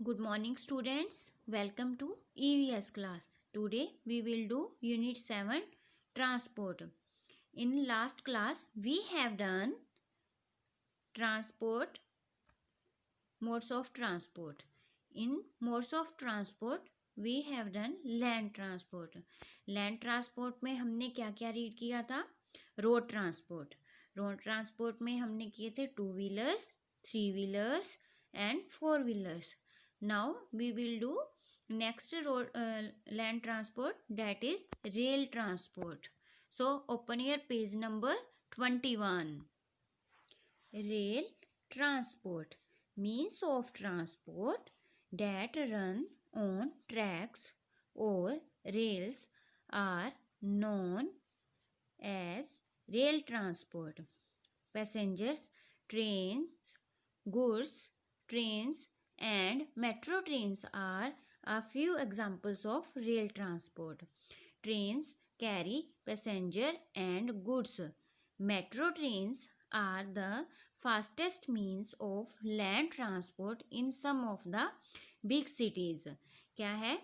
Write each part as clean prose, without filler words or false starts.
Good morning students. Welcome to EVS class. Today we will do unit 7 transport. In last class we have done transport modes of transport. In modes of transport we have done land transport. Land transport में हमने क्या क्या read किया था? Road transport. Road transport में हमने किए थे 2 wheelers, 3 wheelers and 4 wheelers. Now we will do next road land transport, that is rail transport. So open your page number 21. Rail transport, means of transport that run on tracks or rails, are known as rail transport. Passengers, trains, goods, trains and metro trains are a few examples of rail transport. Trains carry passenger and goods. Metro trains are the fastest means of land transport in some of the big cities. क्या है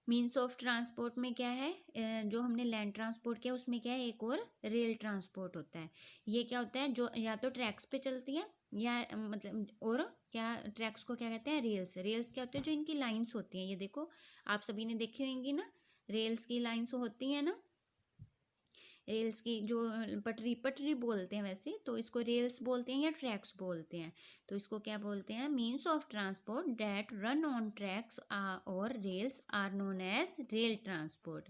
means of transport में? क्या है जो हमने land transport किया उसमें क्या है, एक और रेल ट्रांसपोर्ट होता है. ये क्या होता है, जो या तो ट्रैक्स पे चलती है या मतलब, और क्या ट्रैक्स को क्या कहते हैं, रेल्स. रेल्स क्या होते हैं, जो इनकी लाइंस होती हैं. ये देखो आप सभी ने देखी होंगी ना, रेल्स की लाइंस होती हैं ना, रेल्स की जो पटरी पटरी बोलते हैं वैसे, तो इसको रेल्स बोलते हैं या ट्रैक्स बोलते हैं. तो इसको क्या बोलते हैं, means of transport that run on tracks और rails are known as rail transport.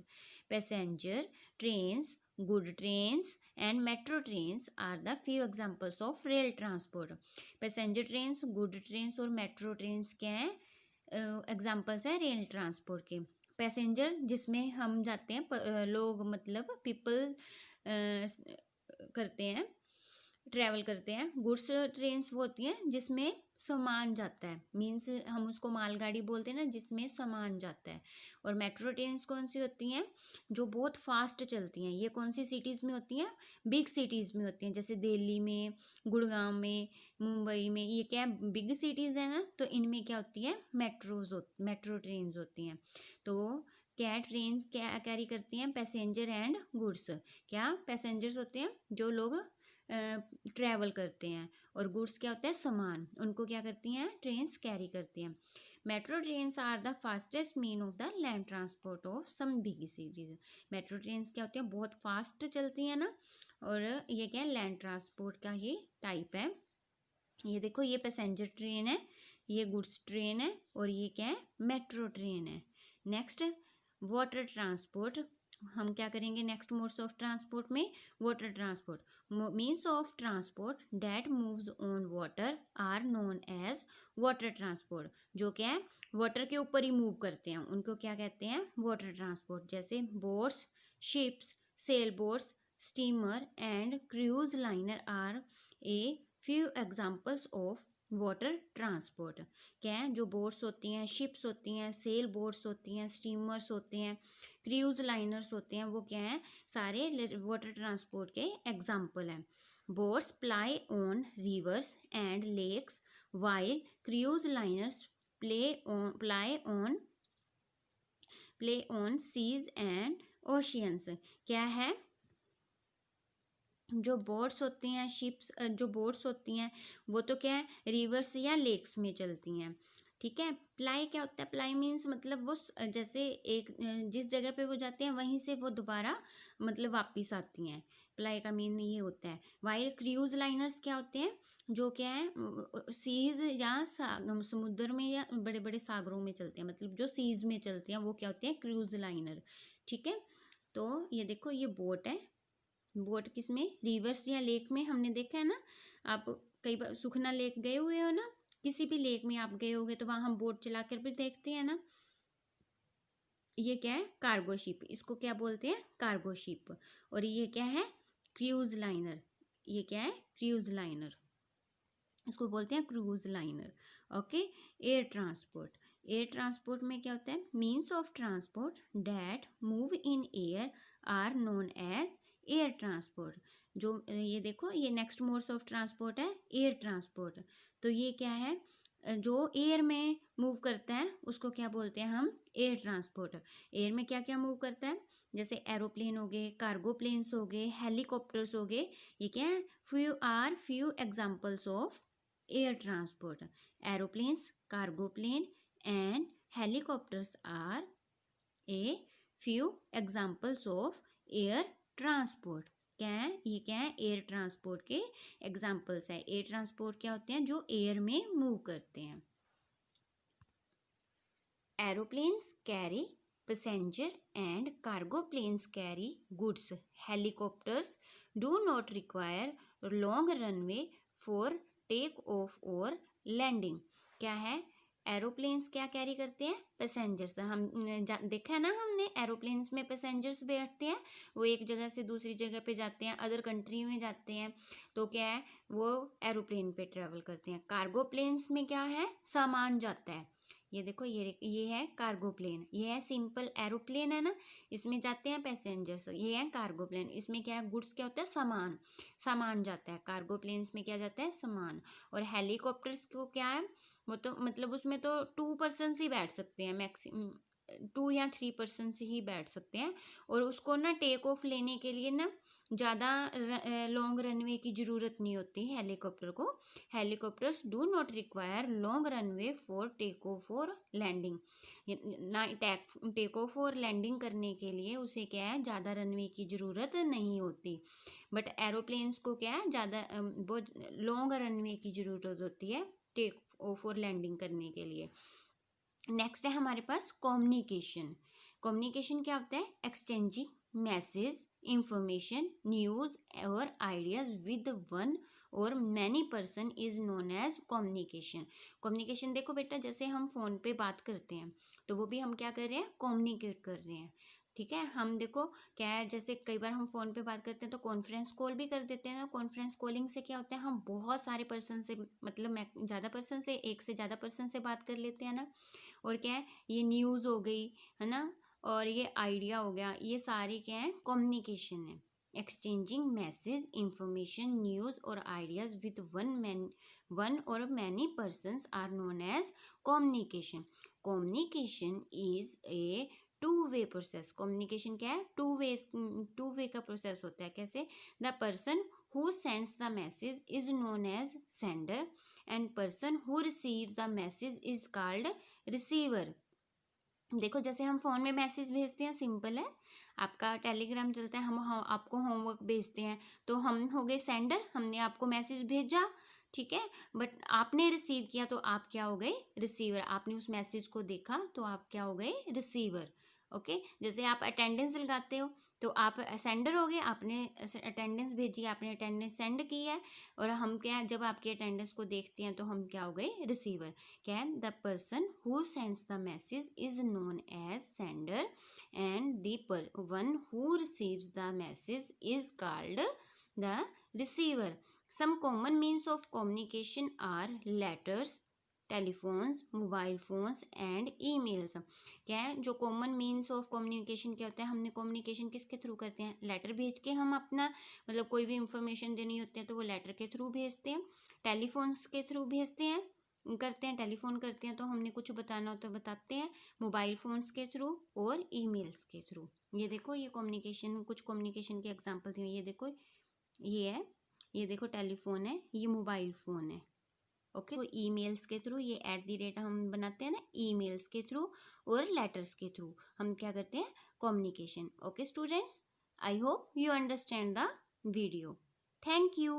Passenger trains, good trains and metro trains are the few examples of rail transport. Passenger trains, good trains और metro trains क्या है, examples है rail transport के. Passenger जिसमें हम जाते हैं, लोग मतलब पीपल करते हैं, ट्रैवल करते हैं. गुड्स ट्रेन्स वो होती हैं जिसमें सामान जाता है, मीन्स हम उसको मालगाड़ी बोलते हैं ना, जिसमें सामान जाता है. और मेट्रो ट्रेन्स कौन सी होती हैं, जो बहुत फास्ट चलती हैं. ये कौन सी सिटीज़ में होती हैं, बिग सिटीज़ में होती हैं, जैसे दिल्ली में, गुड़गांव में, मुंबई में. ये क्या है, बिग सिटीज़ है ना, तो इनमें क्या होती है, मेट्रो ट्रेन्स होती हैं. तो क्या ट्रेन्स क्या कैरी करती हैं, पैसेंजर एंड गुड्स. क्या पैसेंजर्स होते हैं जो लोग ट्रैवल करते हैं, और गुड्स क्या होता है, सामान. उनको क्या करती हैं, ट्रेन्स कैरी करती हैं. Metro trains are the fastest mean of the land transport of some big cities. Metro trains क्या होती हैं, बहुत फास्ट चलती हैं ना, और ये क्या है, लैंड ट्रांसपोर्ट का ये टाइप है. ये देखो, ये पैसेंजर ट्रेन है, ये गुड्स ट्रेन है, और ये क्या है, मेट्रो ट्रेन है. Next water transport. हम क्या करेंगे नेक्स्ट मोड्स ऑफ ट्रांसपोर्ट में, water transport. Means of transport that moves on water are known as water transport. जो क्या है, वाटर के ऊपर ही मूव करते हैं, उनको क्या कहते हैं, वाटर ट्रांसपोर्ट. जैसे boats, ships, sail boats, steamer and cruise liner are a few examples of water transport. क्या है, जो बोट्स होती हैं, शिप्स होती हैं, सेल बोट्स होती हैं, स्टीमर्स होते हैं, क्रूज लाइनर्स होते हैं, वो क्या हैं, सारे वाटर ट्रांसपोर्ट के एग्जाम्पल हैं. Boats ply on rivers and lakes while cruise liners play on seas and oceans. क्या है, जो बोट्स होती हैं, शिप्स जो बोट्स होती हैं, वो तो क्या है, रिवर्स या लेक्स में चलती हैं. ठीक है. प्लाई क्या होता है, प्लाई मीन्स मतलब वो जैसे एक जिस जगह पे वो जाते हैं वहीं से वो दोबारा मतलब वापस आती हैं. प्लाई का मीन ये होता है. वाइल क्रूज लाइनर्स क्या होते हैं, जो क्या है, सीज या समुद्र में या बड़े बड़े सागरों में चलते हैं, मतलब जो सीज में चलते हैं वो क्या होते हैं, क्रूज लाइनर. ठीक है. तो ये देखो, ये बोट है. बोट किस में, रिवर्स या लेक में. हमने देखा है ना, आप कई बार सुखना लेक गए हुए हो ना, किसी भी लेक में आप गए होगे तो वहाँ हम बोट चला कर भी देखते हैं ना. ये क्या है, कार्गो शिप. इसको क्या बोलते हैं, कार्गो शिप. और ये क्या है, क्रूज लाइनर. ये क्या है, क्रूज लाइनर. इसको बोलते हैं cruise liner. Okay. Air transport. Air transport में क्या होता है, means of transport that move in air are known as air transport. जो ये देखो, ये नेक्स्ट मोड्स ऑफ ट्रांसपोर्ट है एयर ट्रांसपोर्ट. तो ये क्या है, जो एयर में मूव करता है उसको क्या बोलते हैं हम, एयर ट्रांसपोर्ट। एयर में क्या क्या मूव करता है, जैसे एरोप्लेन हो गए, कार्गो प्लेन्स हो गए, हेलीकॉप्टर्स हो गए, ये क्या है, few examples of air transport. Aeroplanes, cargo plane and helicopters are a few examples of air transport. क्या है, ये क्या है, एयर ट्रांसपोर्ट के एग्जाम्पल्स है। एयर ट्रांसपोर्ट क्या होते हैं, जो एयर में मूव करते हैं। Aeroplanes carry passenger and cargo planes carry goods. Helicopters do not require long runway for take off और लैंडिंग। क्या है, एरोप्लेन्स क्या कैरी करते हैं, पैसेंजर्स। हम देखा है ना हमने, एरोप्लेन्स में पैसेंजर्स बैठते हैं, वो एक जगह से दूसरी जगह पे जाते हैं, अदर कंट्री में जाते हैं, तो क्या है, वो एरोप्लेन पे ट्रेवल करते हैं। कार्गो प्लेन्स में क्या है, सामान जाता है। ये देखो, ये है कार्गो प्लेन, ये है सिंपल एरोप्लेन है ना, इसमें जाते हैं पैसेंजर्स। ये है कार्गो प्लेन, इसमें क्या है, गुड्स क्या होता है, सामान, सामान जाता है। कार्गो प्लेन्स में क्या जाता है, सामान। और हेलीकॉप्टर्स को क्या है, वो तो मतलब उसमें तो 2 पर्सन ही बैठ सकते हैं, मैक्सिमम 2 या 3 पर्सन ही बैठ सकते हैं। और उसको ना टेक ऑफ लेने के लिए ना ज़्यादा लॉन्ग रनवे की ज़रूरत नहीं होती हेलीकॉप्टर को। Helicopters do not require long runway for take off और लैंडिंग। ना टेक ऑफ और लैंडिंग करने के लिए उसे क्या है, ज़्यादा रनवे की ज़रूरत नहीं होती। बट एरोप्लेन्स को क्या है, ज़्यादा बहुत लॉन्ग रनवे की ज़रूरत होती है टेक ऑफ और लैंडिंग करने के लिए। नेक्स्ट है हमारे पास कम्युनिकेशन। कम्युनिकेशन क्या होता है, एक्सचेंजिंग मैसेज, इंफॉर्मेशन, न्यूज़ और आइडियाज विद वन और many person is known as communication. Communication देखो बेटा, जैसे हम फ़ोन पे बात करते हैं तो वो भी हम क्या कर रहे हैं, कम्युनिकेट कर रहे हैं। ठीक है, हम देखो क्या है, जैसे कई बार हम फ़ोन पे बात करते हैं तो कॉन्फ्रेंस कॉल भी कर देते हैं ना। कॉन्फ्रेंस कॉलिंग से क्या होता है, हम बहुत सारे पर्सन से, मतलब मैं ज़्यादा पर्सन से, एक से ज़्यादा पर्सन से बात कर लेते हैं ना। और क्या है, ये न्यूज़ हो गई है ना, और ये आइडिया हो गया, ये सारे क्या है, कम्युनिकेशन है। एक्सचेंजिंग मैसेज, इंफॉर्मेशन, न्यूज़ और आइडियाज विद वन और many persons are known as communication. Communication is a two way process. Communication क्या है, टू वे का प्रोसेस होता है। कैसे, the person who sends the message is known as sender and person who receives the message is called receiver. देखो, जैसे हम phone में मैसेज भेजते हैं, सिंपल है, आपका टेलीग्राम चलता है, हम आपको होमवर्क भेजते हैं, तो हम हो गए सेंडर, हमने आपको मैसेज भेजा, ठीक है। बट आपने रिसीव किया तो आप क्या हो गए, रिसीवर। आपने उस मैसेज को देखा तो आप क्या हो गए, रिसीवर। ओके, जैसे आप अटेंडेंस लगाते हो तो आप सेंडर हो गए, आपने अटेंडेंस भेजी, आपने अटेंडेंस सेंड की है। और हम क्या, जब आपकी अटेंडेंस को देखते हैं तो हम क्या हो गए, रिसीवर। क्या है, the person who sends the message is known as sender and the one who receives the message is called the receiver. Some common means of communication are letters, telephones, mobile phones and emails. क्या है, जो common means of communication क्या होता है, हमने communication किसके through करते हैं, लेटर भेज के। हम अपना मतलब कोई भी इंफॉर्मेशन देनी होती है तो वो लेटर के थ्रू भेजते हैं। टेलीफोन्स के थ्रू भेजते हैं, करते हैं, टेलीफोन करते हैं तो हमने कुछ बताना हो तो बताते हैं। मोबाइल फोन्स के थ्रू और ईमेल्स के थ्रू। ये देखो, ये कम्युनिकेशन, कुछ कम्युनिकेशन के एग्जांपल थे। ये देखो, ये है, ये देखो टेलीफोन है, ये मोबाइल फ़ोन है। ओके, तो ईमेल्स के थ्रू, ये @ हम बनाते हैं ना, ईमेल्स के थ्रू और लेटर्स के थ्रू हम क्या करते हैं, communication. Okay students, I hope you understand the video. Thank you.